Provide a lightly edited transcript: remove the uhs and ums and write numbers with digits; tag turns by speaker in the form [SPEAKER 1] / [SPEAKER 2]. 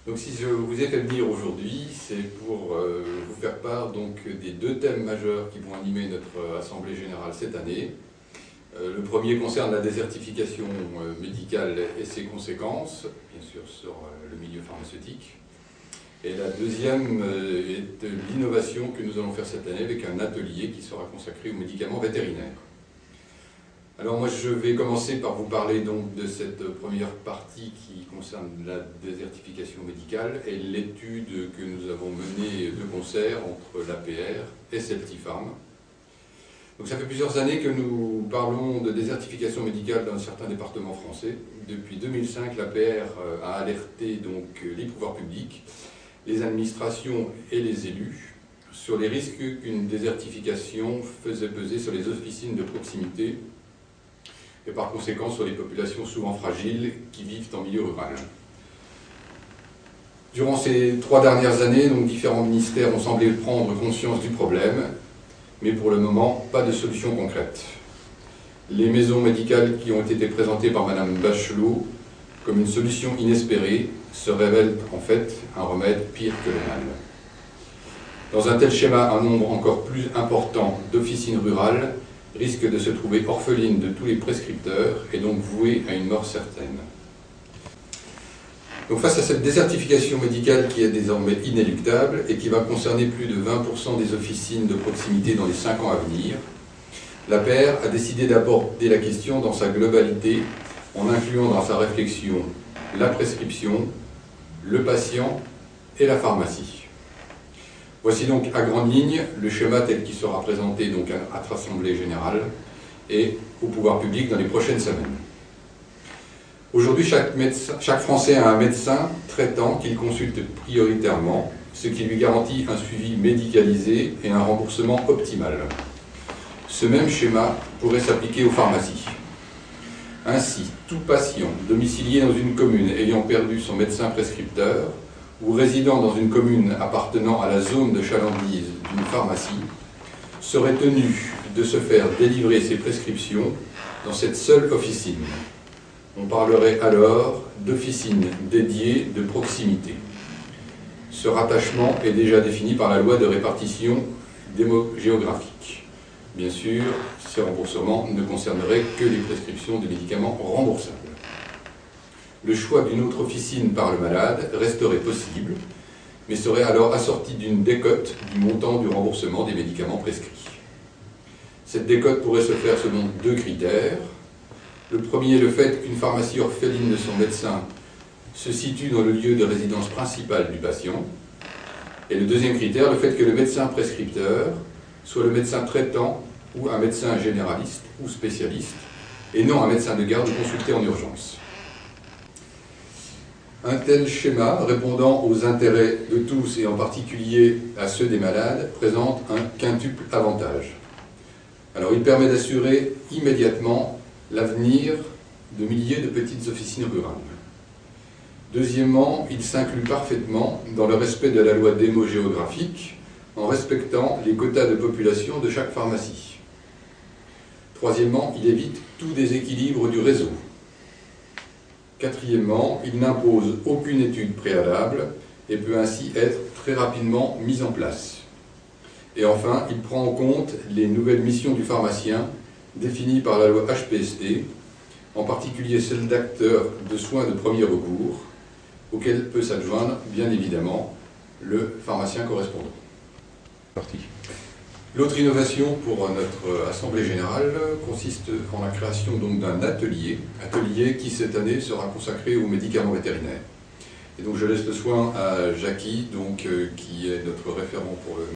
[SPEAKER 1] Donc si je vous ai fait venir aujourd'hui, c'est pour vous faire part donc, des deux thèmes majeurs qui vont animer notre Assemblée Générale cette année. Le premier concerne la désertification médicale et ses conséquences, bien sûr sur le milieu pharmaceutique. Et la deuxième est l'innovation que nous allons faire cette année avec un atelier qui sera consacré aux médicaments vétérinaires. Alors moi je vais commencer par vous parler donc de cette première partie qui concerne la désertification médicale et l'étude que nous avons menée de concert entre l'APR et Celtifarm. Donc ça fait plusieurs années que nous parlons de désertification médicale dans certains départements français. Depuis 2005, l'APR a alerté donc les pouvoirs publics, les administrations et les élus sur les risques qu'une désertification faisait peser sur les officines de proximité et par conséquent sur les populations souvent fragiles qui vivent en milieu rural. Durant ces 3 dernières années, donc, différents ministères ont semblé prendre conscience du problème, mais pour le moment, pas de solution concrète. Les maisons médicales qui ont été présentées par Mme Bachelot comme une solution inespérée se révèlent en fait un remède pire que le mal. Dans un tel schéma, un nombre encore plus important d'officines rurales risque de se trouver orpheline de tous les prescripteurs et donc vouée à une mort certaine. Donc face à cette désertification médicale qui est désormais inéluctable et qui va concerner plus de 20% des officines de proximité dans les 5 ans à venir, l'APR a décidé d'aborder la question dans sa globalité en incluant dans sa réflexion la prescription, le patient et la pharmacie. Voici donc à grandes lignes le schéma tel qu'il sera présenté donc à notre Assemblée Générale et au pouvoir public dans les prochaines semaines. Aujourd'hui, chaque Français a un médecin traitant qu'il consulte prioritairement, ce qui lui garantit un suivi médicalisé et un remboursement optimal. Ce même schéma pourrait s'appliquer aux pharmacies. Ainsi, tout patient domicilié dans une commune ayant perdu son médecin prescripteur ou résidant dans une commune appartenant à la zone de chalandise d'une pharmacie serait tenu de se faire délivrer ses prescriptions dans cette seule officine. On parlerait alors d'officine dédiée de proximité. Ce rattachement est déjà défini par la loi de répartition démogéographique. Bien sûr, ces remboursements ne concerneraient que les prescriptions de médicaments remboursables. Le choix d'une autre officine par le malade resterait possible, mais serait alors assorti d'une décote du montant du remboursement des médicaments prescrits. Cette décote pourrait se faire selon 2 critères. Le premier est le fait qu'une pharmacie orpheline de son médecin se situe dans le lieu de résidence principale du patient. Et le deuxième critère, le fait que le médecin prescripteur soit le médecin traitant ou un médecin généraliste ou spécialiste, et non un médecin de garde consulté en urgence. Un tel schéma, répondant aux intérêts de tous et en particulier à ceux des malades, présente un quintuple avantage. Alors il permet d'assurer immédiatement l'avenir de milliers de petites officines rurales. Deuxièmement, il s'inclut parfaitement dans le respect de la loi démogéographique en respectant les quotas de population de chaque pharmacie. Troisièmement, il évite tout déséquilibre du réseau. Quatrièmement, il n'impose aucune étude préalable et peut ainsi être très rapidement mis en place. Et enfin, il prend en compte les nouvelles missions du pharmacien définies par la loi HPST, en particulier celle d'acteur de soins de premier recours, auquel peut s'adjoindre, bien évidemment, le pharmacien correspondant. L'autre innovation pour notre Assemblée Générale consiste en la création d'un atelier qui cette année sera consacré aux médicaments vétérinaires. Et donc je laisse le soin à Jackie, qui est notre référent pour le